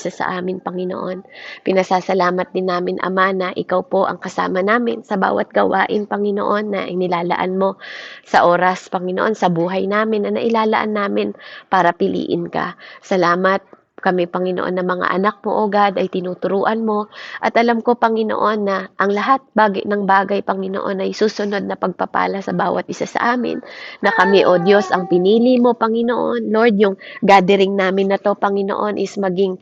isa sa amin, Panginoon. Pinasasalamat din namin, Ama, na Ikaw po ang kasama namin sa bawat gawain, Panginoon, na inilalaan mo sa oras, Panginoon, sa buhay namin na nailalaan namin para piliin ka. Salamat kami, Panginoon, na mga anak mo, O God, ay tinuturuan mo. At alam ko, Panginoon, na ang lahat ng bagay, Panginoon, ay susunod na pagpapala sa bawat isa sa amin. Na kami, O Diyos, ang pinili mo, Panginoon. Lord, yung gathering namin na to, Panginoon, is maging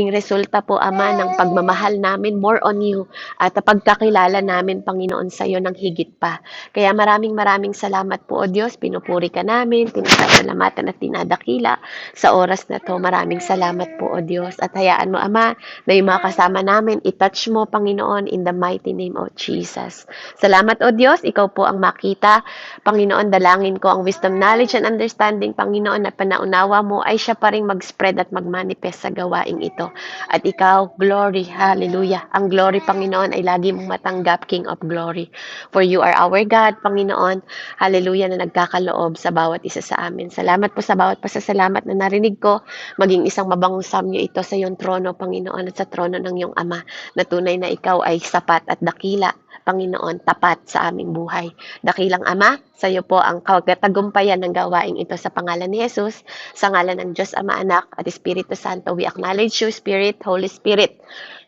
resulta po, Ama, ng pagmamahal namin, more on you. At pagkakilala namin, Panginoon, sa iyo ng higit pa. Kaya maraming salamat po, O Diyos. Pinupuri ka namin, pinasasalamatan at tinadakila sa oras na to. Maraming salamat po, O Diyos. At hayaan mo, Ama, na yung mga kasama namin, itouch mo, Panginoon, in the mighty name of Jesus. Salamat, O Diyos. Ikaw po ang makita. Panginoon, dalangin ko ang wisdom, knowledge, and understanding, Panginoon, na panaunawa mo ay siya pa rin mag-spread at mag-manifest sa gawaing ito. At ikaw, glory, hallelujah. Ang glory, Panginoon, ay lagi mong matanggap, King of glory. For you are our God, Panginoon. Hallelujah, na nagkakaloob sa bawat isa sa amin. Salamat po sa bawat pasasalamat na narinig ko. Maging isang mabangong samyo ito sa iyong trono, Panginoon, at sa trono ng iyong Ama, na tunay na ikaw ay sapat at dakila, Panginoon, tapat sa aming buhay. Dakilang Ama, sa iyo po ang katagumpayan ng gawaing ito sa pangalan ni Jesus, sa ngalan ng Diyos Ama, Anak, at Espiritu Santo. We acknowledge you, Spirit, Holy Spirit,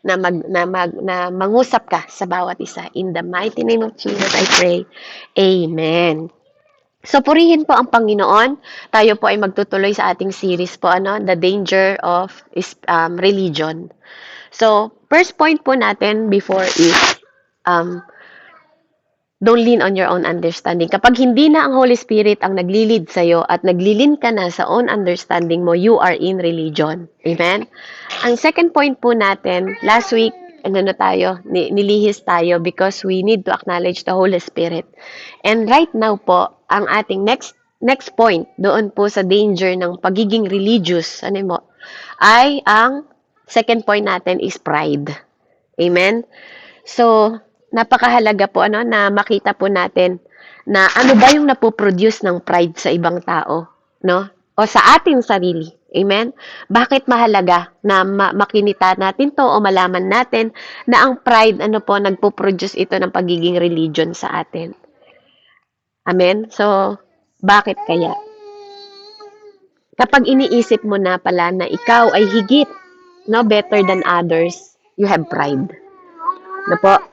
na mangusap ka sa bawat isa. In the mighty name of Jesus, I pray. Amen. So, purihin po ang Panginoon. Tayo po ay magtutuloy sa ating series po, The Danger of Religion. So, first point po natin before is, don't lean on your own understanding. Kapag hindi na ang Holy Spirit ang naglilid sa'yo at naglilin ka na sa own understanding mo, you are in religion. Amen? Ang second point po natin, last week, nilihis tayo because we need to acknowledge the Holy Spirit. And right now po, ang ating next point doon po sa danger ng pagiging religious, ay ang second point natin is pride. Amen? So, napakahalaga po na makita po natin na ano ba yung napoproduce ng pride sa ibang tao, no? O sa ating sarili. Amen? Bakit mahalaga na makinita natin to o malaman natin na ang pride, nagpo-produce ito ng pagiging religion sa atin. Amen? So, bakit kaya? Kapag iniisip mo na pala na ikaw ay higit, better than others, you have pride.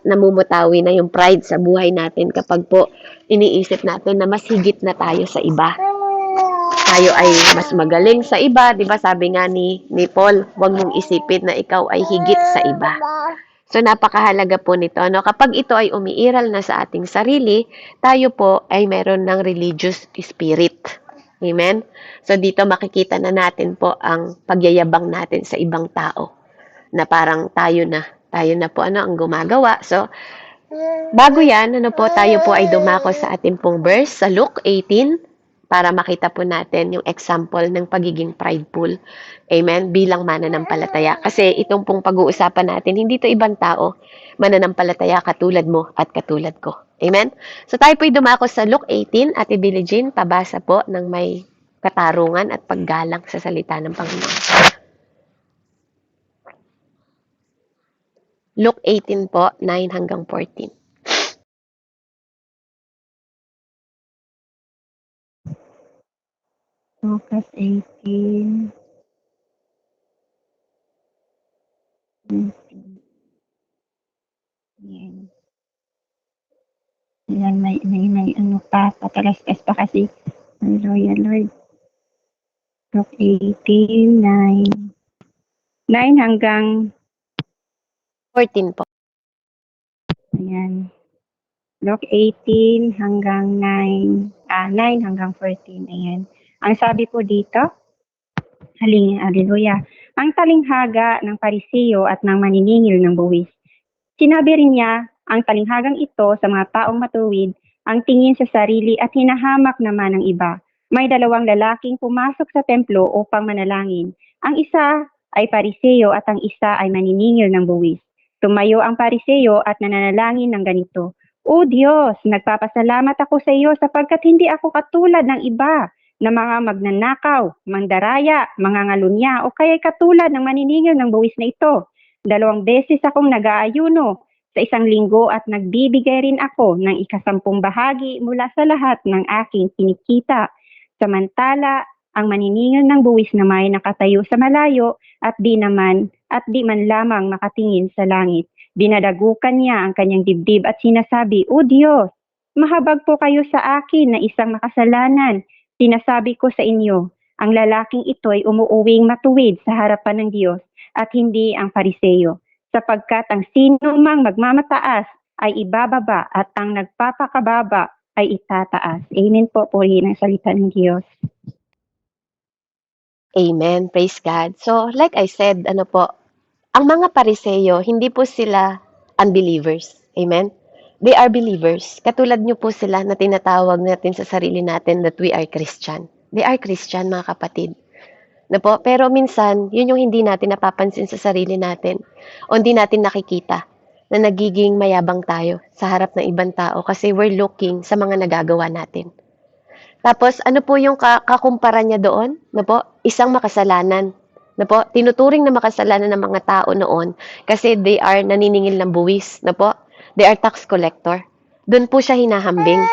Namumutawi na yung pride sa buhay natin kapag po iniisip natin na mas higit na tayo sa iba. Tayo ay mas magaling sa iba, 'di ba? Sabi nga ni Paul, huwag mong isipin na ikaw ay higit sa iba. So, napakahalaga po nito. Kapag ito ay umiiral na sa ating sarili, tayo po ay meron ng religious spirit. Amen? So, dito makikita na natin po ang pagyayabang natin sa ibang tao. Na parang tayo na po ang gumagawa. So, bago yan, tayo po ay dumako sa ating pong verse sa Luke 18 para makita po natin yung example ng pagiging prideful. Amen? Bilang mananampalataya. Kasi itong pong pag-uusapan natin, hindi to ibang tao, mananampalataya katulad mo at katulad ko. Amen? So tayo po ay dumako sa Luke 18, Ate Billie Jean, pabasa po ng may katarungan at paggalang sa salita ng Panginoon. Luke 18 po, 9 hanggang 14. Lucas 18. Yan, may ano pa, patalaskas pa kasi. Hallelujah, Lord. Luke 18, 9. 9 hanggang 14 po. Ayan. Luke 18 hanggang 9. 9 hanggang 14. Ayan. Ang sabi po dito, hallelujah. Ang talinghaga ng Pariseo at ng maniningil ng buwis. Sinabi rin niya ang talinghagang ito sa mga taong matuwid, ang tingin sa sarili at hinahamak naman ng iba. May dalawang lalaking pumasok sa templo upang manalangin. Ang isa ay Pariseo at ang isa ay maniningil ng buwis. Tumayo ang Pariseo at nananalangin ng ganito, O Diyos, nagpapasalamat ako sa iyo sapagkat hindi ako katulad ng iba, na mga magnanakaw, mandaraya, mangangalunya o kaya'y katulad ng maniningil ng buwis na ito. 2 beses akong nag-aayuno sa 1 linggo at nagbibigay rin ako ng 10 bahagi mula sa lahat ng aking kinikita. Samantala, ang maniningil ng buwis na may nakatayo sa malayo at di man lamang makatingin sa langit. Dinadagukan niya ang kanyang dibdib at sinasabi, "O Diyos, mahabag po kayo sa akin na isang makasalanan. Sinasabi ko sa inyo, ang lalaking ito ay umuuwing matuwid sa harapan ng Diyos at hindi ang Pariseyo, sapagkat ang sino mang magmamataas ay ibababa at ang nagpapakababa ay itataas." Amen po, purihin ang salita ng Diyos. Amen. Praise God. So, like I said, ang mga Pariseyo, hindi po sila unbelievers. Amen? They are believers. Katulad nyo po sila na tinatawag natin sa sarili natin that we are Christian. They are Christian, mga kapatid. Pero minsan, yun yung hindi natin napapansin sa sarili natin o hindi natin nakikita na nagiging mayabang tayo sa harap ng ibang tao kasi we're looking sa mga nagagawa natin. Tapos, ano po yung kakumpara niya doon? Isang makasalanan. Tinuturing na makasalanan ng mga tao noon kasi they are naniningil ng buwis. They are tax collector. Doon po siya hinahambing.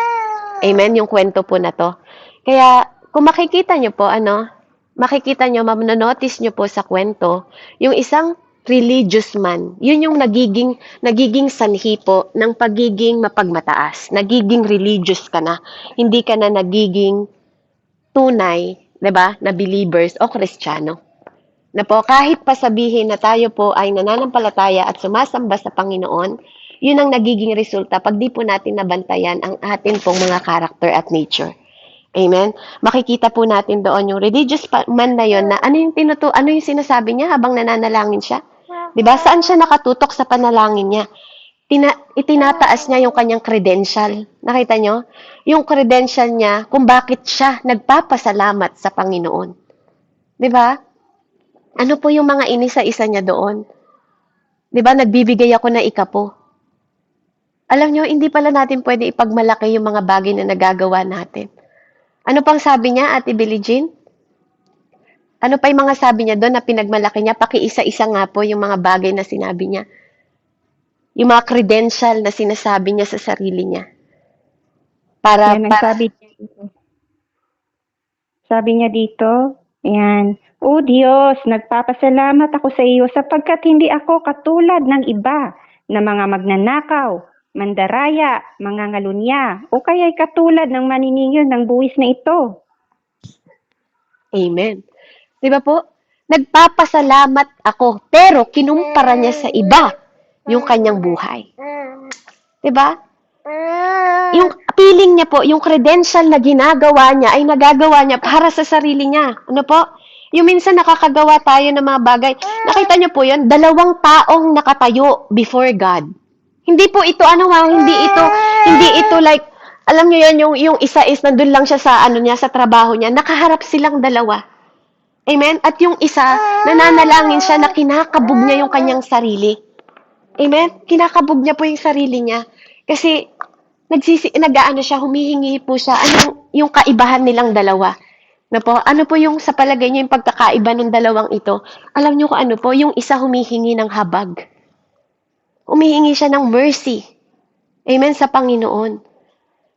Amen? Yung kwento po na to. Kaya, kung makikita nyo po, manonotice nyo po sa kwento, yung isang religious man, yun yung nagiging sanhi po ng pagiging mapagmataas. Nagiging religious ka na. Hindi ka na nagiging tunay, 'di ba, na believers o Kristiyano. Kahit pa sabihin na tayo po ay nananampalataya at sumasamba sa Panginoon, yun ang nagiging resulta pag di po natin nabantayan ang atin pong mga character at nature. Amen? Makikita po natin doon yung religious man na yun na ano yung sinasabi niya habang nananalangin siya? 'Di ba? Saan siya nakatutok sa panalangin niya? Itinataas niya yung kanyang credential. Nakita nyo? Yung credential niya kung bakit siya nagpapasalamat sa Panginoon. 'Di ba? Ano po yung mga inisa-isa niya doon? 'Di ba? Nagbibigay ako na ikapo. Alam nyo, hindi pala natin pwede ipagmalaki yung mga bagay na nagagawa natin. Ano pang sabi niya, Ate Billie Jean? Ano pa yung mga sabi niya doon na pinagmalaki niya? Pakiisa-isa nga po yung mga bagay na sinabi niya. Yung mga credential na sinasabi niya sa sarili niya. Sabi niya dito, ayan, "O Diyos, nagpapasalamat ako sa iyo sapagkat hindi ako katulad ng iba na mga magnanakaw, mandaraya, mangangalunya, o kaya'y katulad ng maniningil ng buwis na ito." Amen. Di ba po? Nagpapasalamat ako, pero kinumpara niya sa iba yung kanyang buhay. Di ba? Yung feeling niya po, yung credential na ginagawa niya ay nagagawa niya para sa sarili niya. Ano po? Yung minsan nakakagawa tayo ng mga bagay. Nakita niyo po yun? 2 taong nakatayo before God. Hindi po ito, hindi ito like, alam niyo yan, yung isa is nandun lang siya sa, sa trabaho niya. Nakaharap silang 2. Amen? At yung isa, nananalangin siya na kinakabog niya yung kanyang sarili. Amen? Kinakabog niya po yung sarili niya. Kasi, siya, humihingi po siya, yung kaibahan nilang 2. Ano po yung sa palagay niyo yung pagkakaiba ng 2 ito? Alam niyo kung ano po, yung isa humihingi ng habag. Humihingi siya ng mercy. Amen? Sa Panginoon.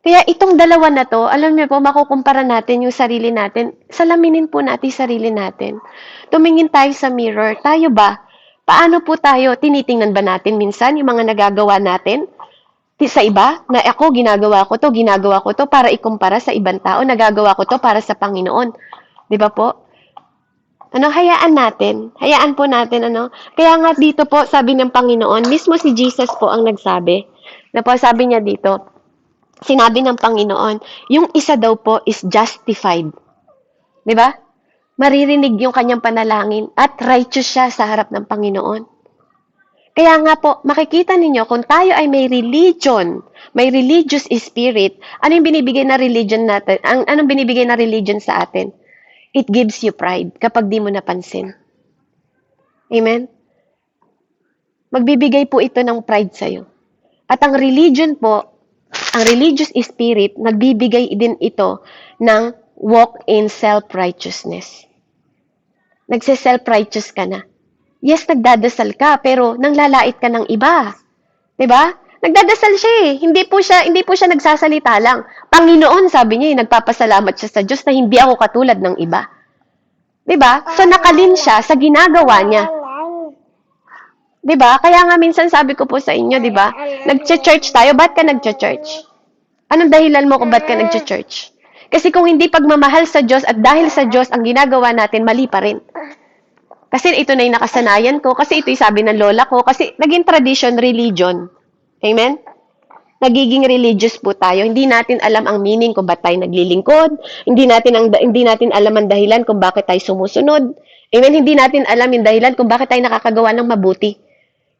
Kaya itong 2 na to, alam niyo po, makukumpara natin yung sarili natin. Salaminin po natin sarili natin. Tumingin tayo sa mirror. Tayo ba? Paano po tayo? Tinitingnan ba natin minsan yung mga nagagawa natin sa iba? Na ako, ginagawa ko to para ikumpara sa ibang tao. Nagagawa ko to para sa Panginoon. Di ba po? Hayaan po natin, Kaya nga dito po, sabi ng Panginoon, mismo si Jesus po ang nagsabi. Sabi niya dito, sinabi ng Panginoon, yung isa daw po is justified. Di ba? Maririnig yung kanyang panalangin at righteous siya sa harap ng Panginoon. Kaya nga po, makikita ninyo, kung tayo ay may religion, may religious spirit, ano yung binibigay na religion natin? Anong binibigay na religion sa atin? It gives you pride kapag di mo napansin. Amen? Magbibigay po ito ng pride sa'yo. At ang religion po, ang religious spirit, nagbibigay din ito ng walk in self-righteousness. Nagse-self-righteous ka na. Yes, nagdadasal ka, pero nanglalait ka ng iba. 'Di ba? Nagdadasal siya eh. Hindi po siya nagsasalita lang. Panginoon, sabi niya, nagpapasalamat siya sa Diyos na hindi ako katulad ng iba. 'Di ba? So nakalin siya sa ginagawa niya. 'Di ba? Kaya nga minsan sabi ko po sa inyo, 'di ba? Nagche-church tayo, ba't ka nagche-church? Anong dahilan mo kung ba't ka nagche-church? Kasi kung hindi pagmamahal sa Diyos at dahil sa Diyos ang ginagawa natin, mali pa rin. Kasi ito na yung nakasanayan ko, kasi ito yung sabi ng lola ko, kasi naging tradition, religion. Amen? Nagiging religious po tayo. Hindi natin alam ang meaning kung ba't tayo naglilingkod. Hindi natin alam ang dahilan kung bakit tayo sumusunod. Amen? Hindi natin alam yung dahilan kung bakit tayo nakakagawa ng mabuti.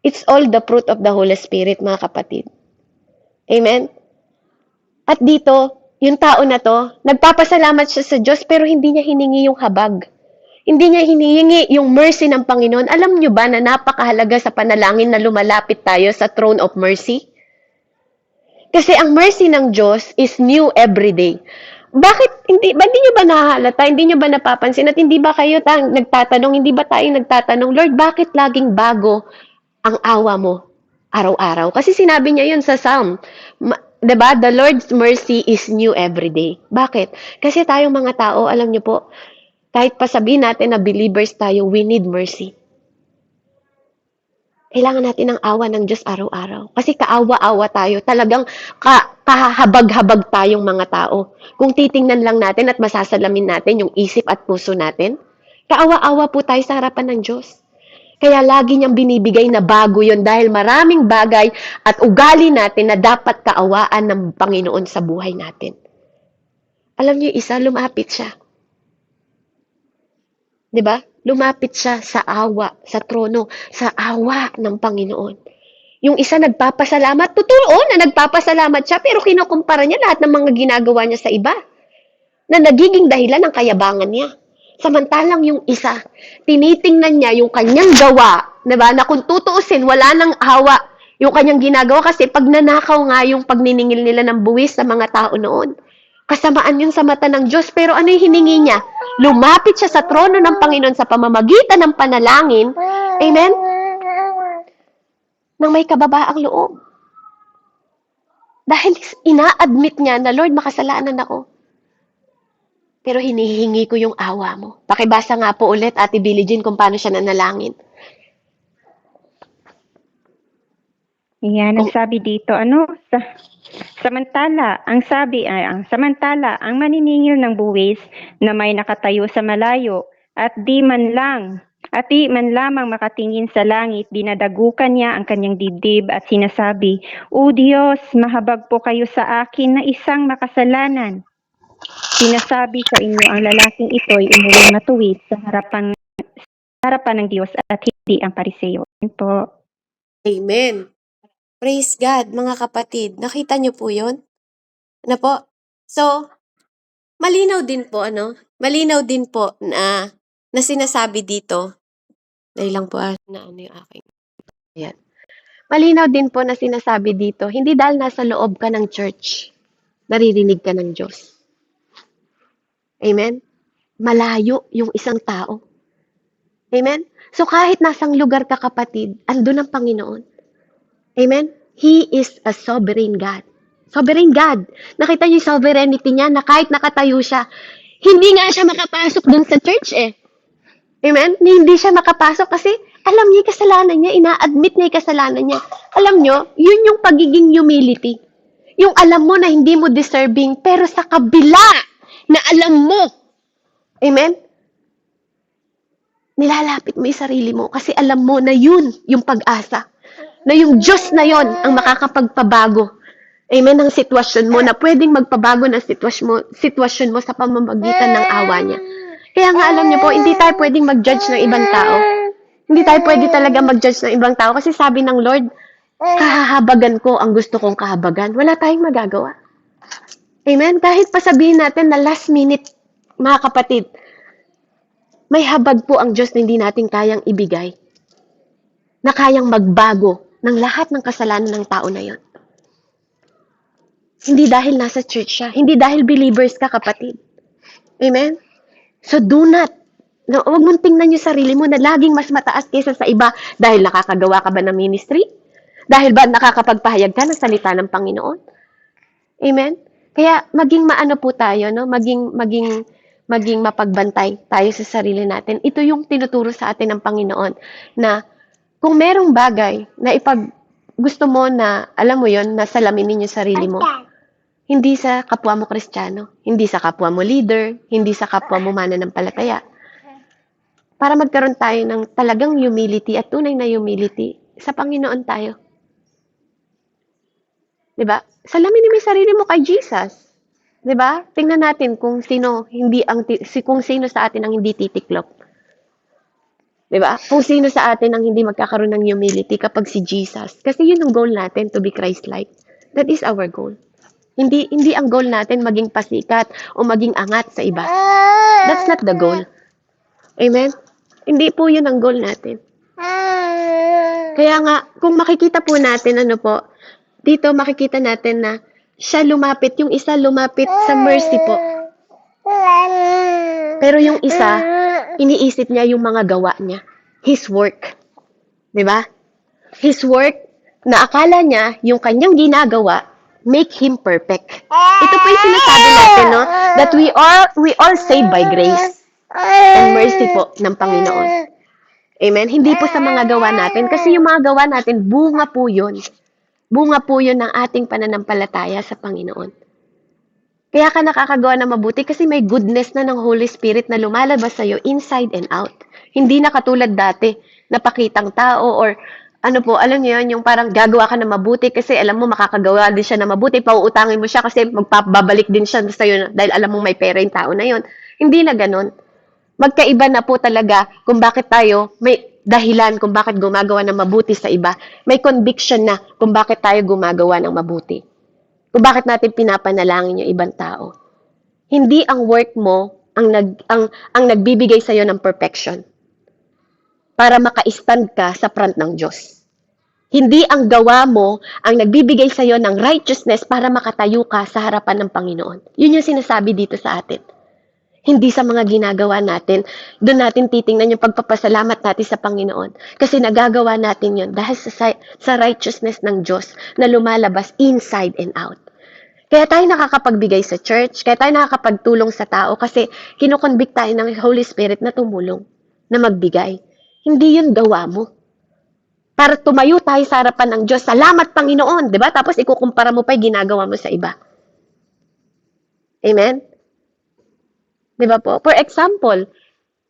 It's all the fruit of the Holy Spirit, mga kapatid. Amen? At dito, yung tao na to, nagpapasalamat siya sa Diyos pero hindi niya hiningi yung habag. Hindi niya hinihingi yung mercy ng Panginoon. Alam niyo ba na napakahalaga sa panalangin na lumalapit tayo sa throne of mercy? Kasi ang mercy ng Diyos is new every day. Bakit hindi niyo ba nahahalata? Hindi niyo ba napapansin at hindi ba kayo nagtatanong, hindi ba tayo nagtatanong, Lord, bakit laging bago ang awa mo araw-araw? Kasi sinabi niya yun sa Psalm. 'Di ba? The Lord's mercy is new every day. Bakit? Kasi tayong mga tao, alam niyo po, kahit pa sabihin natin na believers tayo, we need mercy. Kailangan natin ng awa ng Diyos araw-araw. Kasi kaawa-awa tayo. Talagang kahabag-habag tayong mga tao. Kung titingnan lang natin at masasalamin natin yung isip at puso natin, kaawa-awa po tayo sa harapan ng Diyos. Kaya lagi niyang binibigay na bago yon dahil maraming bagay at ugali natin na dapat kaawaan ng Panginoon sa buhay natin. Alam niyo, isa, lumapit siya. 'Di ba? Lumapit siya sa awa, sa trono, sa awa ng Panginoon. Yung isa nagpapasalamat, totoo na nagpapasalamat siya, pero kinukumpara niya lahat ng mga ginagawa niya sa iba na nagiging dahilan ng kayabangan niya. Samantalang yung isa, tinitingnan niya yung kanyang gawa, 'di ba? Na kung tutuusin, wala nang awa yung kanyang ginagawa kasi pag nanakaw nga yung pagniningil nila ng buwis sa mga tao noon. Kasamaan yun sa mata ng Diyos. Pero ano yung hiningi niya? Lumapit siya sa trono ng Panginoon sa pamamagitan ng panalangin. Amen? Nang may kababaang loob. Dahil ina-admit niya na, Lord, makasalanan ako. Pero hinihingi ko yung awa mo. Pakibasa nga po ulit, Ate Billie Jean, kung paano siya nanalangin. Yan, ang sabi dito, samantala, ang maniningil ng buwis na may nakatayo sa malayo at di man lamang makatingin sa langit, dinadagukan niya ang kanyang dibdib at sinasabi, O Diyos, mahabag po kayo sa akin na isang makasalanan. Sinasabi sa inyo ang lalaking ito ay umuwi matuwid sa harapan ng Diyos at hindi ang Pariseo. Yun po. Amen. Praise God, mga kapatid. Nakita niyo po yun? Ano po? So, malinaw din po na sinasabi dito. Dahil lang po na ano yung aking. Ayan. Malinaw din po na sinasabi dito, hindi dahil nasa loob ka ng church, naririnig ka ng Diyos. Amen? Malayo yung isang tao. Amen? So kahit nasang lugar ka, kapatid, andun ang Panginoon. Amen? He is a sovereign God. Sovereign God. Nakita niyo yung sovereignty niya na kahit nakatayo siya, hindi nga siya makapasok dun sa church eh. Amen? Hindi siya makapasok kasi alam niya yung kasalanan niya, ina-admit niya yung kasalanan niya. Alam niyo, yun yung pagiging humility. Yung alam mo na hindi mo deserving, pero sa kabila na alam mo. Amen? Nilalapit mo yung sarili mo kasi alam mo na yun yung pag-asa. Na yung Diyos na yon ang makakapagpabago. Amen, ng sitwasyon mo na pwedeng magpabago ng sitwasyon mo sa pamamagitan ng awa niya. Kaya nga alam niyo po, hindi tayo pwedeng mag-judge ng ibang tao. Hindi tayo pwede talaga mag-judge ng ibang tao kasi sabi ng Lord, kahahabagan ko ang gusto kong kahabagan. Wala tayong magagawa. Amen? Kahit pa sabihin natin na last minute, mga kapatid, may habag po ang Diyos na hindi natin kayang ibigay. Na kayang magbago ng lahat ng kasalanan ng tao na yon. Hindi dahil nasa church siya. Hindi dahil believers ka, kapatid. Amen? So do not, no, huwag mong tingnan yung sarili mo na laging mas mataas kaysa sa iba dahil nakakagawa ka ba ng ministry? Dahil ba nakakapagpahayag ka ng salita ng Panginoon? Amen? Kaya maging maano po tayo, no? Maging mapagbantay tayo sa sarili natin. Ito yung tinuturo sa atin ng Panginoon na kung merong bagay na gusto mo na, alam mo yon na salaminin yung sarili mo, hindi sa kapwa mo Kristiyano, hindi sa kapwa mo leader, hindi sa kapwa mo mananampalataya. Para magkaroon tayo ng talagang humility at tunay na humility, sa Panginoon tayo. Diba? Salaminin mo yung sarili mo kay Jesus. Diba? Tingnan natin kung sino sa atin ang hindi titiklop. Diba? Kung sino sa atin ang hindi magkakaroon ng humility kapag si Jesus. Kasi yun ang goal natin, to be Christ-like. That is our goal. Hindi ang goal natin maging pasikat o maging angat sa iba. That's not the goal. Amen? Hindi po yun ang goal natin. Kaya nga, kung makikita po natin, dito makikita natin na siya lumapit, yung isa lumapit sa mercy po. Pero yung isa, iniisip niya yung mga gawa niya. His work. Diba? His work, na akala niya, yung kanyang ginagawa, make him perfect. Ito po yung sinasabi natin, no? That we all saved by grace and mercy po ng Panginoon. Amen? Hindi po sa mga gawa natin. Kasi yung mga gawa natin, bunga po yun. Bunga po yun ng ating pananampalataya sa Panginoon. Kaya ka nakakagawa na mabuti kasi may goodness na ng Holy Spirit na lumalabas sa'yo inside and out. Hindi na katulad dati, napakitang tao or alam niyo yun, yung parang gagawa ka na mabuti kasi alam mo makakagawa din siya na mabuti, pauutangin mo siya kasi magpabalik din siya sa'yo dahil alam mo may pera yung tao na yun. Hindi na ganun. Magkaiba na po talaga kung bakit tayo may dahilan kung bakit gumagawa ng mabuti sa iba. May conviction na kung bakit tayo gumagawa ng mabuti. Kung bakit natin pinapanalangin yung ibang tao. Hindi ang work mo ang nagbibigay sa iyo ng perfection para maka-stand ka sa front ng Diyos. Hindi ang gawa mo ang nagbibigay sa iyo ng righteousness para makatayo ka sa harapan ng Panginoon. Yun yung sinasabi dito sa atin. Hindi sa mga ginagawa natin, doon natin titingnan yung pagpapasalamat natin sa Panginoon. Kasi nagagawa natin yun dahil sa righteousness ng Diyos na lumalabas inside and out. Kaya tayo nakakapagbigay sa church, kaya tayo nakakapagtulong sa tao kasi kinukonvict tayo ng Holy Spirit na tumulong, na magbigay. Hindi yun gawa mo. Para tumayo tayo sa harapan ng Diyos, salamat Panginoon, di ba? Tapos ikukumpara mo pa yung ginagawa mo sa iba. Amen? Di ba po? For example,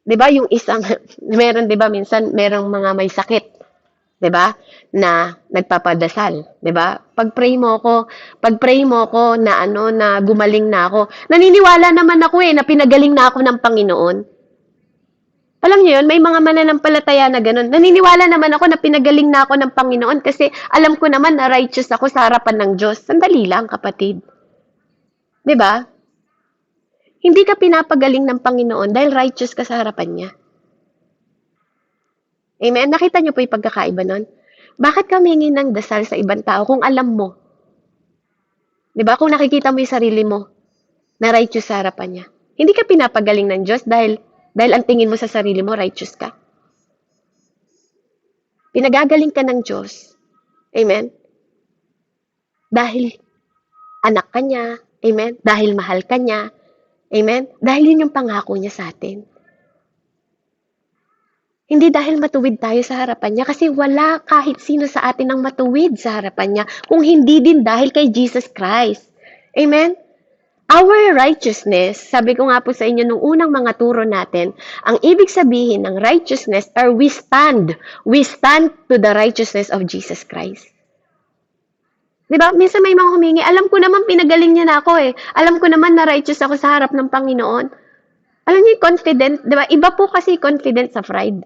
di ba yung isang, meron di ba minsan, merong mga may sakit, di ba? Na nagpapadasal, di ba? Pag-pray mo ko na na gumaling na ako. Naniniwala naman ako na pinagaling na ako ng Panginoon. Alam niyo yun, may mga mananampalataya na ganun. Naniniwala naman ako na pinagaling na ako ng Panginoon kasi alam ko naman na righteous ako sa harapan ng Diyos. Sandali lang, kapatid. Di ba? Hindi ka pinapagaling ng Panginoon dahil righteous ka sa harapan niya. Amen? Nakita niyo po yung pagkakaiba nun? Bakit ka humingi ng dasal sa ibang tao kung alam mo? Di ba? Kung nakikita mo yung sarili mo na righteous sa harapan niya. Hindi ka pinapagaling ng Diyos dahil ang tingin mo sa sarili mo, righteous ka. Pinagagaling ka ng Diyos. Amen? Dahil anak ka niya. Amen? Dahil mahal ka niya. Amen? Dahil yun yung pangako niya sa atin. Hindi dahil matuwid tayo sa harapan niya kasi wala kahit sino sa atin ang matuwid sa harapan niya kung hindi din dahil kay Jesus Christ. Amen? Our righteousness, sabi ko nga po sa inyo nung unang mga turo natin, ang ibig sabihin ng righteousness are we stand to the righteousness of Jesus Christ. Diba? Minsan may mga humingi, alam ko naman pinagaling niya na ako Alam ko naman na righteous ako sa harap ng Panginoon. Alam niyo, confident, diba? Iba po kasi confident sa pride.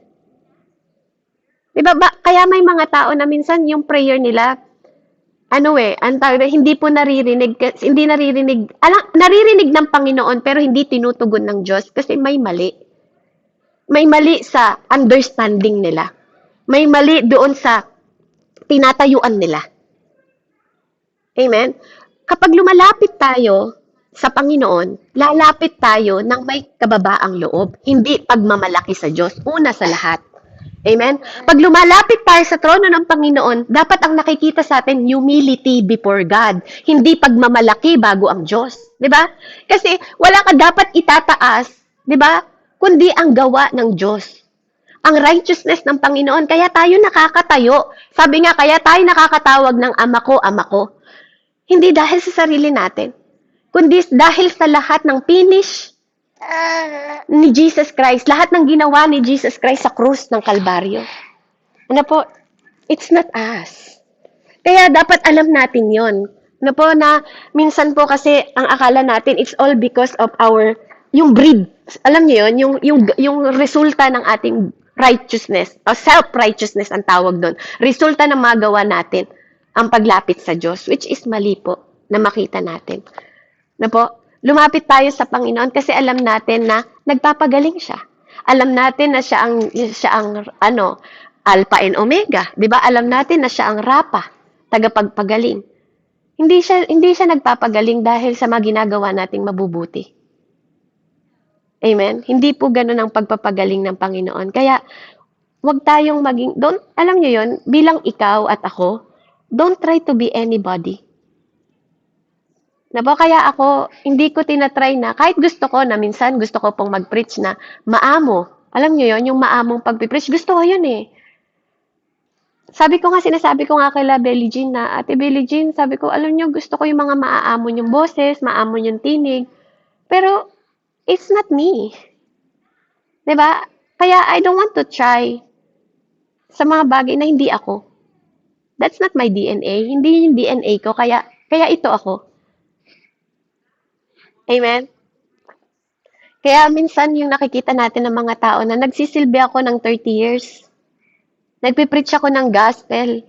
Diba? Kaya may mga tao na minsan yung prayer nila, hindi po naririnig, naririnig ng Panginoon pero hindi tinutugon ng Diyos kasi may mali. May mali sa understanding nila. May mali doon sa tinatayuan nila. Amen? Kapag lumalapit tayo sa Panginoon, lalapit tayo ng may kababaang loob, hindi pagmamalaki sa Diyos, una sa lahat. Amen? Pag lumalapit tayo sa trono ng Panginoon, dapat ang nakikita sa atin, humility before God. Hindi pagmamalaki bago ang Diyos. Di ba? Kasi wala ka dapat itataas, di ba? Kundi ang gawa ng Diyos. Ang righteousness ng Panginoon. Kaya tayo nakakatayo. Sabi nga, kaya tayo nakakatawag ng Ama ko, Ama ko. Hindi dahil sa sarili natin, kundi dahil sa lahat ng finish ni Jesus Christ, lahat ng ginawa ni Jesus Christ sa krus ng Kalbaryo. Ano po? It's not us. Kaya dapat alam natin yon. Ano po na minsan po kasi ang akala natin it's all because of yung breed. Alam niyo yon, yung resulta ng ating righteousness, o self-righteousness ang tawag doon. Resulta ng magawa natin ang paglapit sa Diyos, which is mali po na makita natin. Na po? Lumapit tayo sa Panginoon kasi alam natin na nagpapagaling siya. Alam natin na siya ang Alpha and Omega, 'di ba? Alam natin na siya ang Rapa, tagapagpagaling. Hindi siya nagpapagaling dahil sa mga ginagawa nating mabubuti. Amen. Hindi po ganoon ang pagpapagaling ng Panginoon. Kaya wag tayong alam niyo 'yon, bilang ikaw at ako, don't try to be anybody. Kaya ako, hindi ko tinatry na, kahit gusto ko na minsan, gusto ko pong mag-preach na maamo. Alam nyo yon, yung maamong pag-preach, gusto ko yun eh. Sinasabi ko nga kay Belly Jean na, Ate Belly Jean, sabi ko, alam nyo, gusto ko yung mga maaamon yung boses, maamon yung tinig. Pero, it's not me. Diba? Kaya, I don't want to try sa mga bagay na hindi ako. That's not my DNA. Hindi yung DNA ko, kaya ito ako. Amen? Kaya minsan yung nakikita natin ng mga tao na nagsisilbi ako ng 30 years. Nagpipreach ako ng gospel.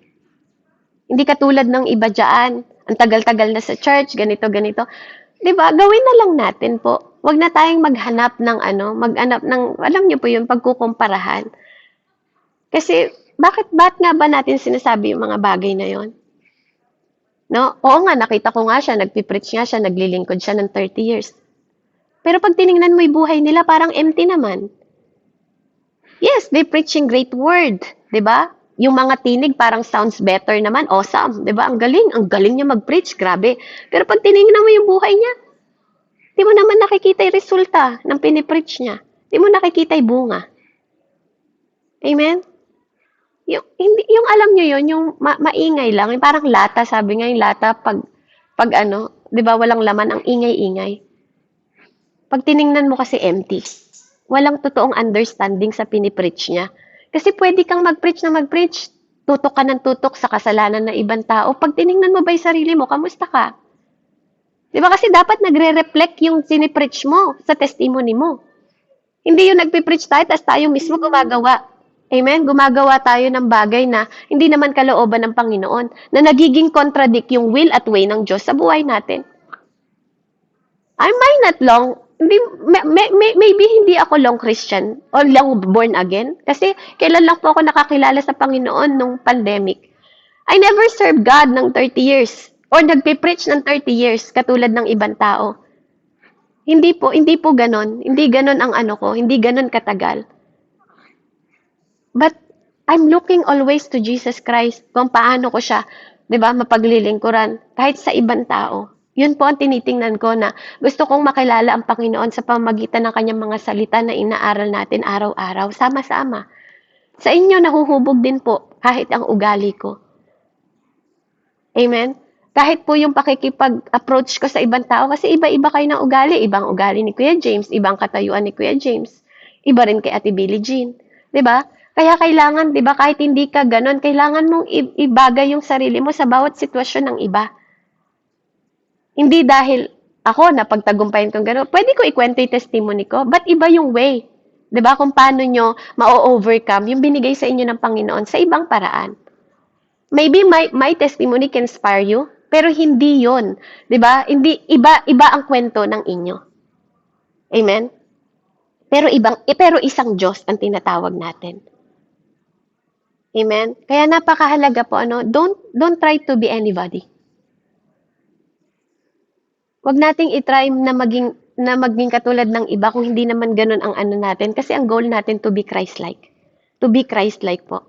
Hindi katulad ng iba dyan. Ang tagal-tagal na sa church, ganito. Diba? Gawin na lang natin po. Huwag na tayong maghanap ng alam niyo po yung pagkukumparahan. Kasi, ba't nga ba natin sinasabi yung mga bagay na yon? No? Oo nga, nakita ko nga siya, nagpipreach nga siya, naglilingkod siya ng 30 years. Pero pag tiningnan mo yung buhay nila, parang empty naman. Yes, they preaching great word, 'di ba? Yung mga tinig parang sounds better naman, awesome, 'di ba? Ang galing niya mag-preach, grabe. Pero pag tiningnan mo yung buhay niya, di mo naman nakikita yung resulta ng pinipreach niya. Di mo nakikita yung bunga. Amen? Yung alam nyo yun, yung maingay lang, yung parang lata, sabi nga yung lata, pag di ba walang laman, ang ingay-ingay. Pag tiningnan mo kasi empty, walang totoong understanding sa pinipreach niya. Kasi pwede kang mag-preach, tutok ka ng tutok sa kasalanan ng ibang tao. Pag tiningnan mo ba yung sarili mo, kamusta ka? Di ba kasi dapat nagre-reflect yung sinipreach mo sa testimony mo. Hindi yung nagpipreach tayo, tapos tayo mismo gumagawa. Amen? Gumagawa tayo ng bagay na hindi naman kalooban ng Panginoon, na nagiging contradict yung will at way ng Diyos sa buhay natin. I might not maybe hindi ako long Christian o long born again. Kasi kailan lang po ako nakakilala sa Panginoon nung pandemic. I never served God ng 30 years or nagpipreach ng 30 years katulad ng ibang tao. Hindi po ganon. Hindi ganon ang hindi ganon katagal. But I'm looking always to Jesus Christ kung paano ko siya, 'di ba, mapaglilingkuran kahit sa ibang tao. Yun po ang tinitingnan ko na gusto kong makilala ang Panginoon sa pamamagitan ng kanyang mga salita na inaaral natin araw-araw, sama-sama. Sa inyo nahuhubog din po kahit ang ugali ko. Amen? Kahit po yung pakikipag-approach ko sa ibang tao, kasi iba-iba kayo ng ugali. Ibang ugali ni Kuya James, ibang katayuan ni Kuya James. Iba rin kay Ate Billie Jean. 'Di ba? Kaya kailangan, 'di ba, kahit hindi ka ganon, kailangan mong ibagay yung sarili mo sa bawat sitwasyon ng iba. Hindi dahil ako napagtagumpayan kong gano'n, pwede ko ikwento yung testimony ko, but iba yung way. 'Di ba? Kung paano nyo ma-overcome yung binigay sa inyo ng Panginoon sa ibang paraan. Maybe my testimony can inspire you, pero hindi yon, 'di ba? Hindi iba ang kwento ng inyo. Amen. Pero isang Diyos ang tinatawag natin. Amen. Kaya napakahalaga po don't try to be anybody. Huwag nating i-try na maging katulad ng iba kung hindi naman gano'n ang ano natin, kasi ang goal natin to be Christ-like. To be Christ-like po.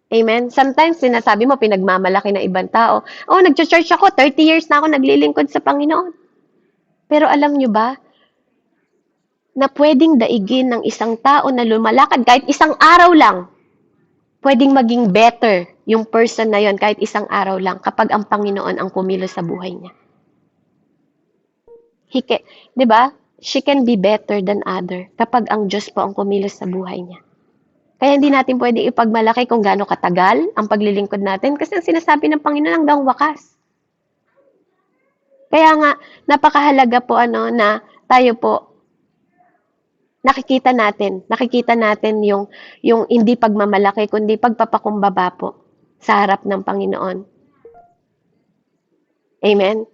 Amen? Sometimes sinasabi mo pinagmamalaki ng ibang tao, "Oh, nagcha-church ako, 30 years na ako naglilingkod sa Panginoon." Pero alam niyo ba na puwedeng daigin ng isang tao na lumalakad kahit isang araw lang, puwedeng maging better yung person na yon kahit isang araw lang kapag ang Panginoon ang kumilos sa buhay niya. 'Di ba? She can be better than other kapag ang Diyos po ang kumilos sa buhay niya. Kaya hindi natin pwedeng ipagmalaki kung gaano katagal ang paglilingkod natin kasi ang sinasabi ng Panginoon hanggang wakas. Kaya nga, napakahalaga po na tayo po, nakikita natin yung hindi pagmamalaki, kundi pagpapakumbaba po sa harap ng Panginoon. Amen?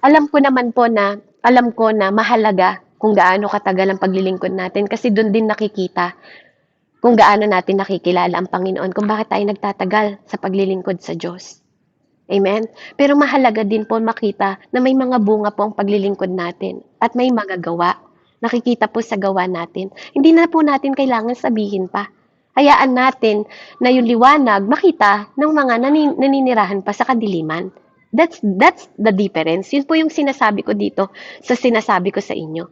Alam ko na mahalaga kung gaano katagal ang paglilingkod natin kasi doon din nakikita kung gaano natin nakikilala ang Panginoon, kung bakit tayo nagtatagal sa paglilingkod sa Diyos. Amen? Pero mahalaga din po makita na may mga bunga po ang paglilingkod natin at may magagawa. Nakikita po sa gawa natin. Hindi na po natin kailangan sabihin pa. Hayaan natin na yung liwanag makita ng mga naninirahan pa sa kadiliman. That's the difference. Yun po yung sinasabi ko dito sa sinasabi ko sa inyo.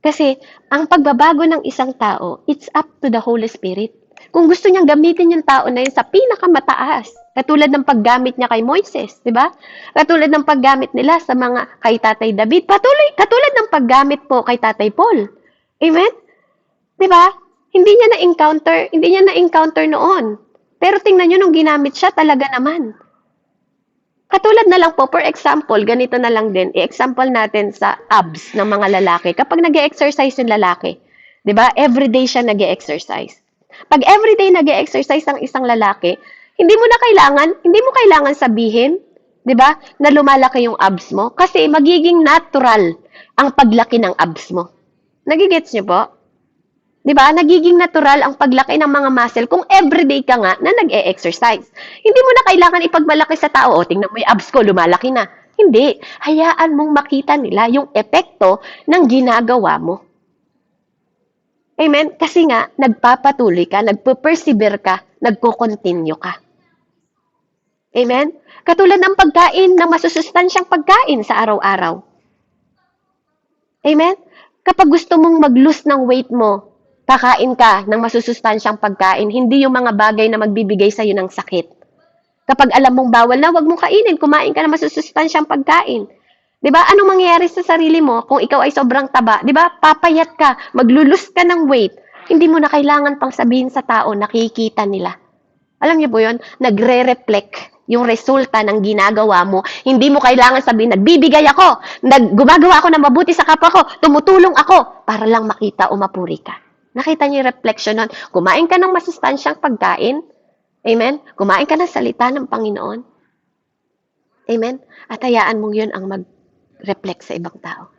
Kasi ang pagbabago ng isang tao, it's up to the Holy Spirit. Kung gusto niyang gamitin yung tao na yun sa pinakamataas, katulad ng paggamit niya kay Moises, di ba? Katulad ng paggamit nila sa mga kay Tatay David, katulad ng paggamit po kay Tatay Paul. Amen? Di ba? Hindi niya na-encounter noon. Pero tingnan niyo nung ginamit siya, talaga naman. Katulad na lang po, for example, ganito na lang din, i-example natin sa abs ng mga lalaki. Kapag nag-e-exercise yung lalaki, di ba? Everyday siya nag-e-exercise. Pag everyday nag-e-exercise ang isang lalaki, hindi mo kailangan sabihin, di ba, na lumalaki yung abs mo kasi magiging natural ang paglaki ng abs mo. Nagigets niyo po? Di ba? Nagiging natural ang paglaki ng mga muscle kung everyday ka nga na nag-e-exercise. Hindi mo na kailangan ipagmalaki sa tao, o tingnan mo yung abs ko, lumalaki na. Hindi. Hayaan mong makita nila yung epekto ng ginagawa mo. Amen? Kasi nga, nagpapatuloy ka, nagpo-persevere ka, nagko-continue ka. Amen? Katulad ng pagkain, ng masusustansyang pagkain sa araw-araw. Amen? Kapag gusto mong mag-lose ng weight mo, kakain ka ng masusustansyang pagkain, hindi yung mga bagay na magbibigay sa'yo ng sakit. Kapag alam mong bawal na, wag mong kainin, kumain ka ng masusustansyang pagkain. 'Di ba? Anong mangyayari sa sarili mo kung ikaw ay sobrang taba? 'Di ba? Papayat ka, maglulus ka ng weight. Hindi mo na kailangan pang sabihin sa tao, nakikita nila. Alam niyo po 'yon? Nagre-reflect yung resulta ng ginagawa mo. Hindi mo kailangan sabihin, nagbibigay ako, gumagawa ako ng mabuti sa kapwa ko, tumutulong ako, para lang makita o mapuri ka. Nakita niyo yung reflection nun. Kumain ka ng masustansyang pagkain. Amen? Kumain ka ng salita ng Panginoon. Amen? At hayaan mong yun ang mag-reflect sa ibang tao.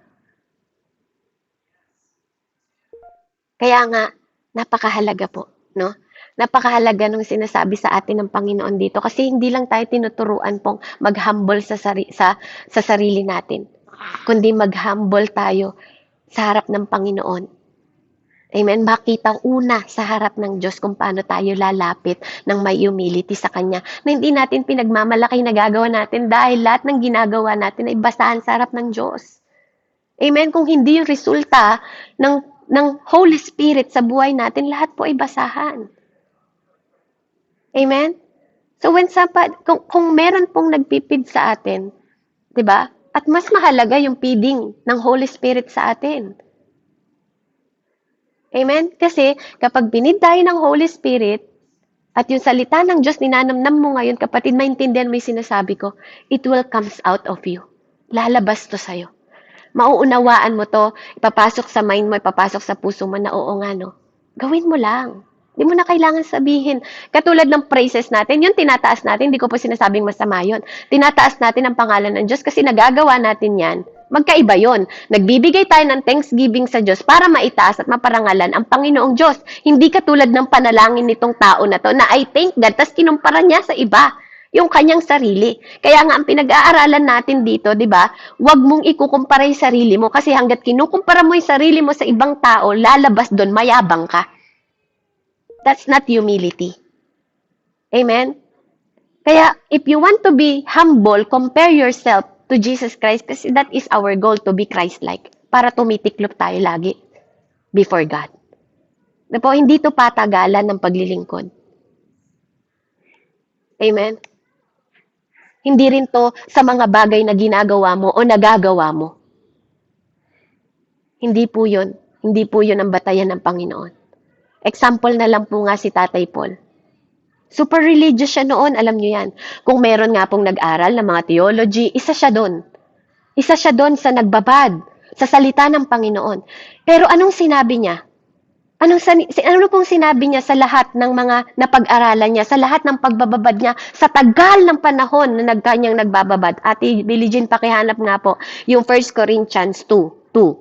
Kaya nga, napakahalaga po, no? Napakahalaga nung sinasabi sa atin ng Panginoon dito kasi hindi lang tayo tinuturuan pong mag-humble sa sarili natin, kundi mag-humble tayo sa harap ng Panginoon. Amen? Makita una sa harap ng Diyos kung paano tayo lalapit ng may humility sa Kanya na hindi natin pinagmamalaki na gagawa natin dahil lahat ng ginagawa natin ay basahan sa harap ng Diyos. Amen? Kung hindi yung resulta ng Holy Spirit sa buhay natin, lahat po ay basahan. Amen? So kung meron pong nagpipid sa atin, 'di ba? At mas mahalaga yung feeding ng Holy Spirit sa atin. Amen? Kasi kapag binid tayo ng Holy Spirit at yung salita ng Diyos ninanamnam mo ngayon, kapatid, maintindihan mo yung sinasabi ko, it will comes out of you. Lalabas to sa'yo. Mauunawaan mo to, ipapasok sa mind mo, ipapasok sa puso mo na oo nga no. Gawin mo lang. Hindi mo na kailangan sabihin. Katulad ng praises natin, yun tinataas natin, hindi ko po sinasabing masama yun. Tinataas natin ang pangalan ng Diyos kasi nagagawa natin yan. Magkaiba yun. Nagbibigay tayo ng thanksgiving sa Diyos para maitaas at maparangalan ang Panginoong Diyos. Hindi katulad ng panalangin nitong tao na to na I thank God, tas kinumpara niya sa iba. yung kanyang sarili. Kaya nga ang pinag-aaralan natin dito, 'di ba? Huwag mong ikukumpara yung sarili mo kasi hangga't kinukumpara mo yung sarili mo sa ibang tao, lalabas doon mayabang ka. That's not humility. Amen? Kaya if you want to be humble, compare yourself to Jesus Christ kasi that is our goal, to be Christ-like para tumitiklop tayo lagi before God. Na po, hindi to patagalan ng paglilingkod. Amen? Hindi rin to sa mga bagay na ginagawa mo o nagagawa mo. Hindi po yun. Hindi po yun ang batayan ng Panginoon. Example na lang po nga si Tatay Paul. Super religious siya noon, alam niyo yan. Kung meron nga pong nag-aral ng mga theology, isa siya doon. Isa siya doon sa nagbabad, sa salita ng Panginoon. Pero anong sinabi niya? Ano pong sinabi niya sa lahat ng mga napag-aralan niya, sa lahat ng pagbababad niya, sa tagal ng panahon na kanyang nagbababad? Ate Billie Jean, pakihanap nga po yung 1 Corinthians 2:2.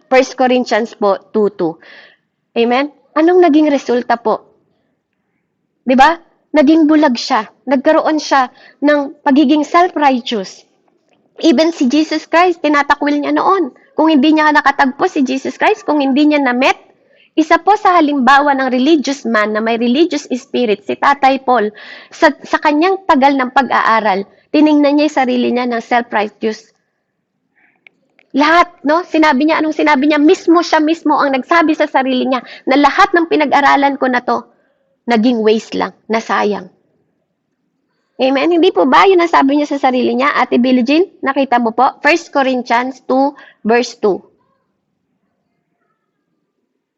1 Corinthians po 2:2. Amen? Anong naging resulta po? 'Di ba? Naging bulag siya. Nagkaroon siya ng pagiging self-righteous. Even si Jesus Christ, tinatakwil niya noon. Kung hindi niya nakatagpo si Jesus Christ, kung hindi niya na-met, isa po sa halimbawa ng religious man na may religious spirit, si Tatay Paul, sa kanyang tagal ng pag-aaral, tiningnan niya yung sarili niya ng self-righteous. Lahat, no? Anong sinabi niya? Siya mismo ang nagsabi sa sarili niya na lahat ng pinag-aralan ko na to, naging waste lang, nasayang. Amen? Hindi po ba yun ang sabi niya sa sarili niya? Ate Billie Jean, nakita mo po? 1 Corinthians 2, verse 2.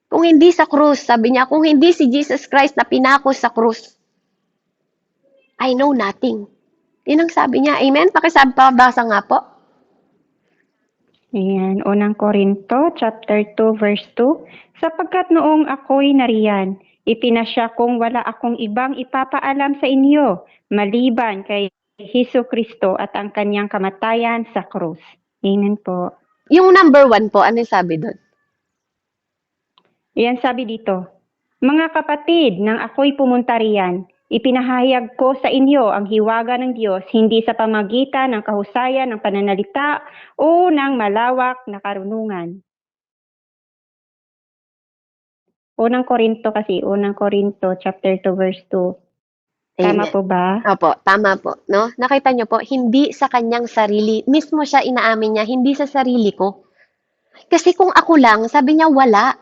Kung hindi sa krus, sabi niya, kung hindi si Jesus Christ na pinako sa krus, I know nothing. Yun ang sabi niya. Amen? Pakibasa nga po. Ayan, unang Korinto, chapter 2, verse 2. Sapagkat noong ako'y nariyan, ipinasya kong wala akong ibang ipapaalam sa inyo, maliban kay Hesus Kristo at ang kanyang kamatayan sa krus. Amen po. Yung number 1 po, ano sabi doon? Ayan, sabi dito, mga kapatid, nang ako'y pumunta riyan, ipinahayag ko sa inyo ang hiwaga ng Diyos, hindi sa pamagitan ng kahusayan ng pananalita o ng malawak na karunungan. Unang Korinto chapter 2 verse 2. Tama Amen. po ba? Opo, tama po. No? Nakita niyo po, hindi sa kanyang sarili. Mismo siya inaamin niya, hindi sa sarili ko. Kasi kung ako lang, sabi niya, wala.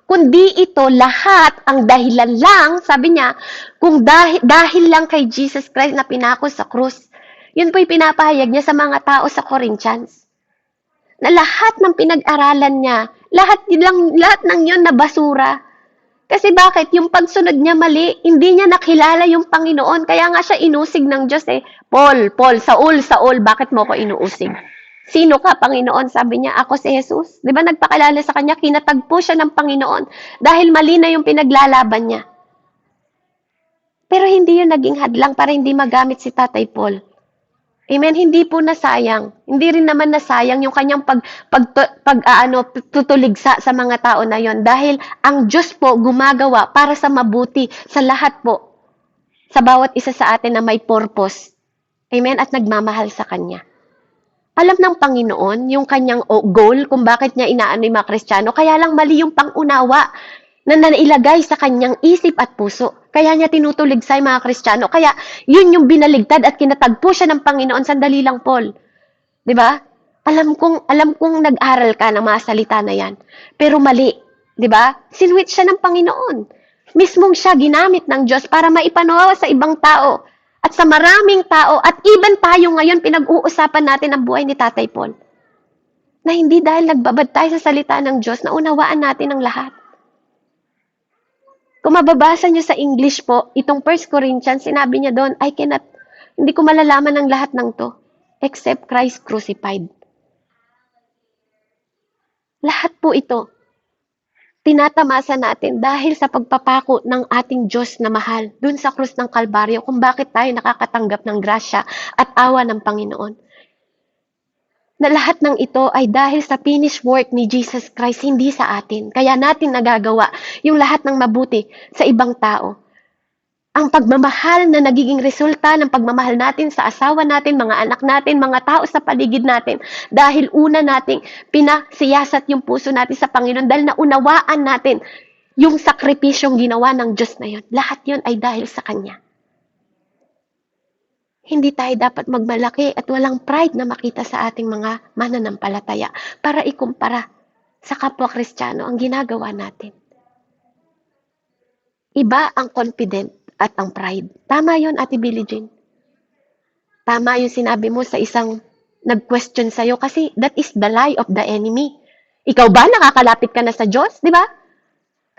Kundi ito, lahat, ang dahilan lang, sabi niya, kung dahil lang kay Jesus Christ na pinako sa krus. Yun po'y pinapahayag niya sa mga tao sa Corinthians. Na lahat ng pinag-aralan niya, lahat ng yun na basura. Kasi bakit? Yung pagsunod niya mali, hindi niya nakilala yung Panginoon. Kaya nga siya inusig ng Diyos eh. Paul, Saul, bakit mo ko inuusig? Sino ka, Panginoon? Sabi niya, ako si Jesus. Di ba nagpakilala sa kanya, kinatagpo siya ng Panginoon dahil mali na yung pinaglalaban niya. Pero hindi yun naging hadlang para hindi magamit si Tatay Paul. Amen, hindi po nasayang. Hindi rin naman nasayang yung kanyang tutuligsa sa mga tao na yon dahil ang Diyos po gumagawa para sa mabuti sa lahat po. Sa bawat isa sa atin na may purpose. Amen, at nagmamahal sa Kanya. Alam ng Panginoon yung kanyang goal kung bakit niya inaano yung mga Kristiyano, kaya lang mali yung pangunawa na nailagay sa kanyang isip at puso. Kaya niya tinutulig sa mga Kristiyano. Kaya yun yung binaligtad at kinatagpo siya ng Panginoon. Sandali lang, Paul. 'Di ba? Alam kong nag-aral ka ng mga salita na yan. Pero mali. 'Di ba? Sinwit siya ng Panginoon. Mismong siya ginamit ng Diyos para maipanawa sa ibang tao. At sa maraming tao, at even tayo ngayon, pinag-uusapan natin ang buhay ni Tatay Paul. Na hindi dahil nagbabad tayo sa salita ng Diyos, na unawaan natin ang lahat. Kung mababasa niyo sa English po, itong 1 Corinthians, sinabi niya doon, hindi ko malalaman ang lahat ng to, except Christ crucified. Lahat po ito, tinatamasa natin dahil sa pagpapako ng ating Diyos na mahal dun sa krus ng Kalbaryo kung bakit tayo nakakatanggap ng grasya at awa ng Panginoon. Na lahat ng ito ay dahil sa finished work ni Jesus Christ, hindi sa atin. Kaya natin nagagawa yung lahat ng mabuti sa ibang tao. ang pagmamahal na nagiging resulta ng pagmamahal natin sa asawa natin, mga anak natin, mga tao sa paligid natin. Dahil una nating pinasiyasat yung puso natin sa Panginoon, dahil naunawaan natin yung sakripisyong ginawa ng Diyos na yun. Lahat yun ay dahil sa Kanya. Hindi tayo dapat magmalaki at walang pride na makita sa ating mga mananampalataya para ikumpara sa kapwa Kristiyano ang ginagawa natin. Iba ang confident at ang pride. Tama yon, Ate Billie Jean. Tama yung sinabi mo sa isang nag-question sa'yo kasi that is the lie of the enemy. Ikaw ba nakakalapit ka na sa Diyos? Di ba?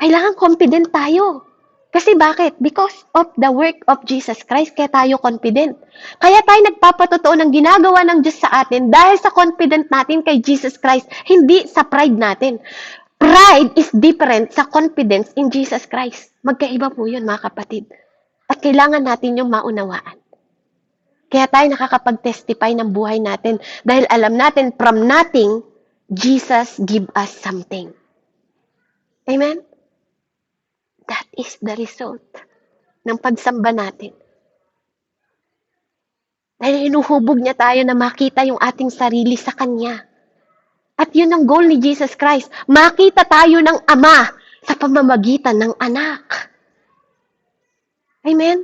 Kailangan confident tayo. Kasi bakit? Because of the work of Jesus Christ, kaya tayo confident. Kaya tayo nagpapatotoo ng ginagawa ng Diyos sa atin dahil sa confident natin kay Jesus Christ, hindi sa pride natin. Pride is different sa confidence in Jesus Christ. Magkaiba po yun, mga kapatid. At kailangan natin yung maunawaan. Kaya tayo nakakapag-testify ng buhay natin dahil alam natin from nothing, Jesus give us something. Amen? That is the result ng pagsamba natin. Dahil hinuhubog niya tayo na makita yung ating sarili sa Kanya. At yun ang goal ni Jesus Christ. Makita tayo ng Ama sa pamamagitan ng anak. Amen?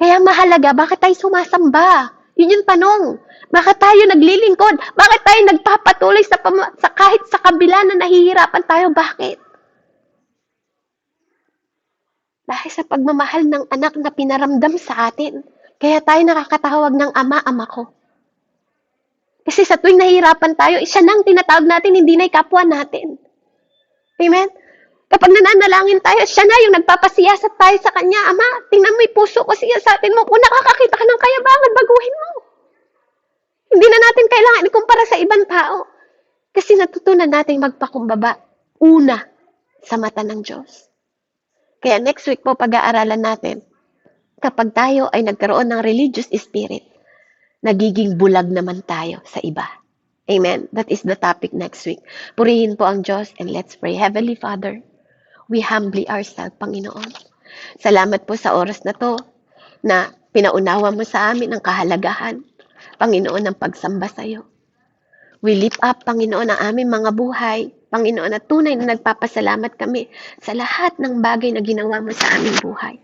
Kaya mahalaga, bakit tayo sumasamba? Yun yung tanong. Bakit tayo naglilingkod? Bakit tayo nagpapatuloy sa kahit sa kabila na nahihirapan tayo? Bakit? Dahil sa pagmamahal ng anak na pinaramdam sa atin. Kaya tayo nakakatawag ng Ama, Ama ko. Kasi sa tuwing nahihirapan tayo, siya nang tinatawag natin, hindi na kapwa natin. Amen? Kapag nananalangin tayo, siya na yung nagpapasiyasat tayo sa Kanya. Ama, tingnan mo yung puso ko siya sa atin mo. Kung nakakakita ka ng kayabangan, baguhin mo. Hindi na natin kailangan ikumpara sa ibang tao. Kasi natutunan natin magpakumbaba. Una, sa mata ng Diyos. Kaya next week po, pag-aaralan natin, kapag tayo ay nagkaroon ng religious spirit, nagiging bulag naman tayo sa iba. Amen? That is the topic next week. Purihin po ang Diyos and let's pray. Heavenly Father, we humbly ourselves, Panginoon. Salamat po sa oras na to na pinaunawa mo sa amin ang kahalagahan, Panginoon, ng pagsamba sa iyo. We lift up, Panginoon, ang aming mga buhay. Panginoon, at tunay na nagpapasalamat kami sa lahat ng bagay na ginawa mo sa aming buhay.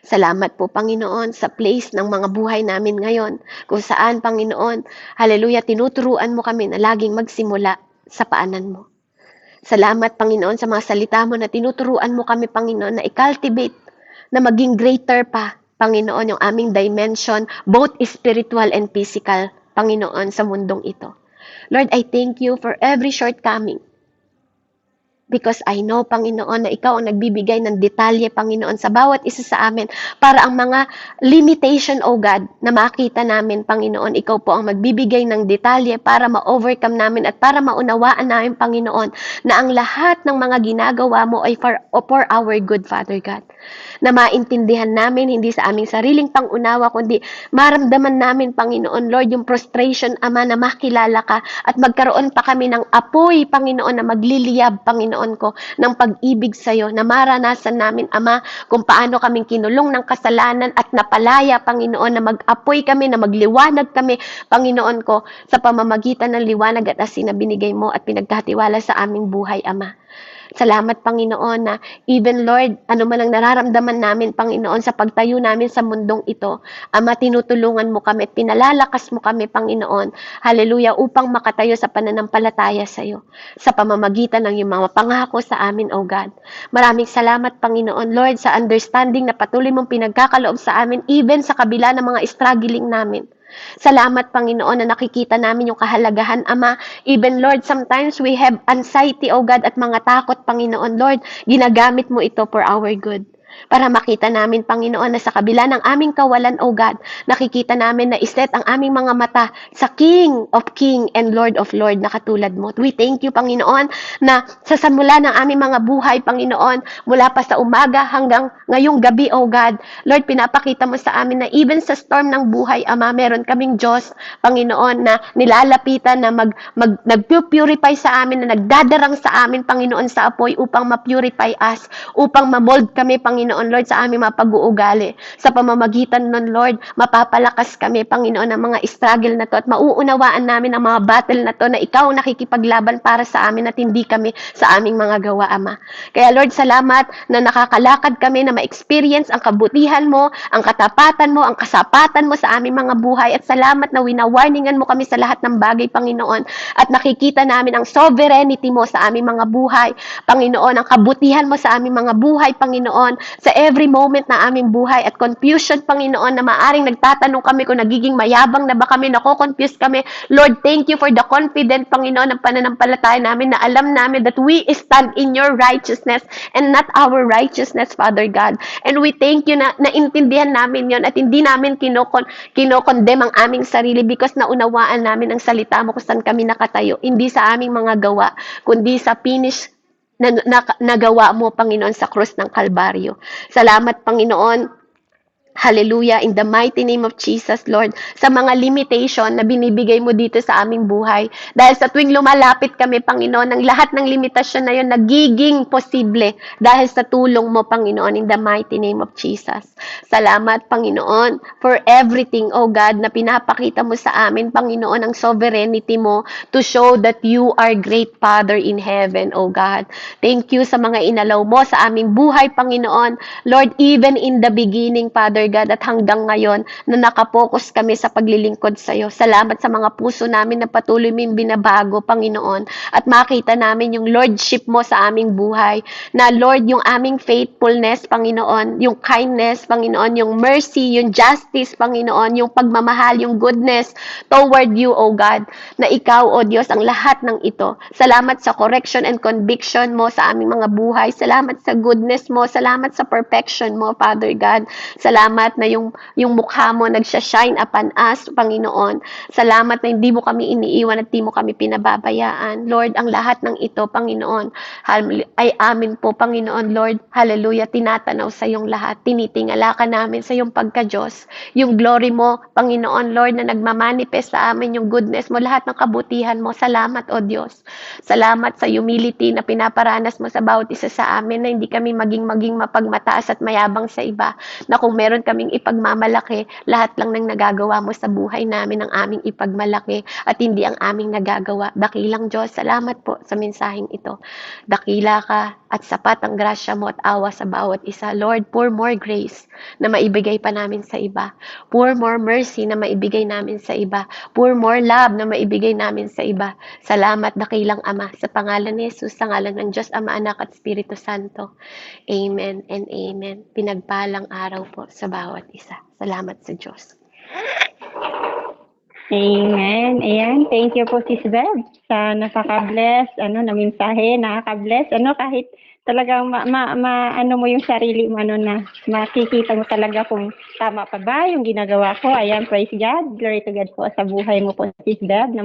Salamat po, Panginoon, sa place ng mga buhay namin ngayon, kung saan, Panginoon, hallelujah, tinuturuan mo kami na laging magsimula sa paanan mo. Salamat, Panginoon, sa mga salita mo na tinuturuan mo kami, Panginoon, na i-cultivate, na maging greater pa, Panginoon, yung aming dimension, both spiritual and physical, Panginoon, sa mundong ito. Lord, I thank you for every shortcoming. Because I know, Panginoon, na ikaw ang nagbibigay ng detalye, Panginoon, sa bawat isa sa amin para ang mga limitation, O God, na makita namin, Panginoon, ikaw po ang magbibigay ng detalye para ma-overcome namin at para maunawaan namin, Panginoon, na ang lahat ng mga ginagawa mo ay for our good, Father God. Na maintindihan namin, hindi sa aming sariling pangunawa, kundi maramdaman namin, Panginoon, Lord, yung frustration, Ama, na makilala ka at magkaroon pa kami ng apoy, Panginoon, na magliliyab, Panginoon ko, ng pag-ibig sa iyo, na maranasan namin, Ama, kung paano kaming kinulong ng kasalanan at napalaya, Panginoon, na mag-apoy kami, na magliwanag kami, Panginoon ko, sa pamamagitan ng liwanag at asin na binigay mo at pinagkatiwala sa aming buhay, Ama. Salamat, Panginoon, na even, Lord, ano man ang nararamdaman namin, Panginoon, sa pagtayo namin sa mundong ito, Ama, tinutulungan mo kami at pinalalakas mo kami, Panginoon, hallelujah, upang makatayo sa pananampalataya sa iyo, sa pamamagitan ng iyong mga pangako sa amin, O God. Maraming salamat, Panginoon, Lord, sa understanding na patuloy mong pinagkakaloob sa amin, even sa kabila ng mga struggling namin. Salamat, Panginoon, na nakikita namin yung kahalagahan, Ama. Even, Lord, sometimes we have anxiety, O God, at mga takot, Panginoon. Lord, ginagamit mo ito for our good. Para makita namin, Panginoon, na sa kabila ng aming kawalan, O God, nakikita namin na iset ang aming mga mata sa King of King and Lord of Lord na katulad mo. We thank you, Panginoon, na sa samula ng aming mga buhay, Panginoon, mula pa sa umaga hanggang ngayong gabi, O God, Lord, pinapakita mo sa amin na even sa storm ng buhay, Ama, meron kaming Diyos, Panginoon, na nilalapitan, na nag-purify sa amin, na nagdadarang sa amin, Panginoon, sa apoy upang ma-purify us, upang ma-mold kami, Panginoon, Panginoon, Lord, sa aming mga pag-uugali. Sa pamamagitan nun, Lord, mapapalakas kami, Panginoon, ng mga struggle na to at mauunawaan namin ang mga battle na to na ikaw ang nakikipaglaban para sa amin at hindi kami sa aming mga gawa, Ama. Kaya Lord, salamat na nakakalakad kami na ma-experience ang kabutihan mo, ang katapatan mo, ang kasapatan mo sa aming mga buhay at salamat na winawarningan mo kami sa lahat ng bagay, Panginoon, at nakikita namin ang sovereignty mo sa aming mga buhay, Panginoon, ang kabutihan mo sa aming mga buhay, Panginoon, sa every moment na aming buhay at confusion, Panginoon, na maaring nagtatanong kami kung nagiging mayabang na ba kami, nako-confuse kami. Lord, thank you for the confident, Panginoon, ng pananampalataya namin na alam namin that we stand in your righteousness and not our righteousness, Father God. And we thank you na naintindihan namin yon at hindi namin kinokondem ang aming sarili because naunawaan namin ang salita mo kung saan kami nakatayo. Hindi sa aming mga gawa, kundi sa finish na nagawa mo, Panginoon, sa krus ng Kalbaryo. Salamat, Panginoon. Hallelujah, in the mighty name of Jesus, Lord, sa mga limitation na binibigay mo dito sa aming buhay. Dahil sa tuwing lumalapit kami, Panginoon, ang lahat ng limitasyon na yun nagiging posible dahil sa tulong mo, Panginoon, in the mighty name of Jesus. Salamat, Panginoon, for everything, oh God, na pinapakita mo sa amin, Panginoon, ang sovereignty mo to show that you are great Father in heaven, oh God. Thank you sa mga inalaw mo sa aming buhay, Panginoon. Lord, even in the beginning, Father God, at hanggang ngayon na nakapokus kami sa paglilingkod sa iyo. Salamat sa mga puso namin na patuloy mong binabago, Panginoon, at makita namin yung lordship mo sa aming buhay. Na Lord, yung aming faithfulness, Panginoon, yung kindness, Panginoon, yung mercy, yung justice, Panginoon, yung pagmamahal, yung goodness toward you, O God, na ikaw, O Diyos, ang lahat ng ito. Salamat sa correction and conviction mo sa aming mga buhay. Salamat sa goodness mo. Salamat sa perfection mo, Father God. Salamat na yung mukha mo nagsha-shine upon us, Panginoon. Salamat na hindi mo kami iniiwan at hindi mo kami pinababayaan. Lord, ang lahat ng ito, Panginoon, ay amin po, Panginoon, Lord. Hallelujah, tinatanaw sa iyong lahat. Tinitingala ka namin sa iyong pagka-Diyos. Yung glory mo, Panginoon, Lord, na nagmamanifest sa amin yung goodness mo, lahat ng kabutihan mo. Salamat, O Diyos. Salamat sa humility na pinaparanas mo sa bawat isa sa amin na hindi kami maging mapagmataas at mayabang sa iba. Na kung meron kaming ipagmamalaki, lahat lang ng nagagawa mo sa buhay namin ang aming ipagmalaki at hindi ang aming nagagawa. Dakilang Diyos, salamat po sa mensaheng ito. Dakila ka at sapat ang grasya mo at awa sa bawat isa. Lord, pour more grace na maibigay pa namin sa iba. Pour more mercy na maibigay namin sa iba. Pour more love na maibigay namin sa iba. Salamat, dakilang Ama, sa pangalan ni Jesus, sa ngalan ng Diyos, Ama, Anak at Espiritu Santo. Amen and amen. Pinagpalang araw po sa bawat isa. Salamat sa Diyos. Amen. Ayan. Thank you po, Sis Bev, sa napaka-bless, na mensahe, nakaka-bless, kahit talagang ano mo yung sarili mo, na makikita mo talaga kung tama pa ba yung ginagawa ko. Ayan, praise God. Glory to God po sa buhay mo po, Sis Bev, na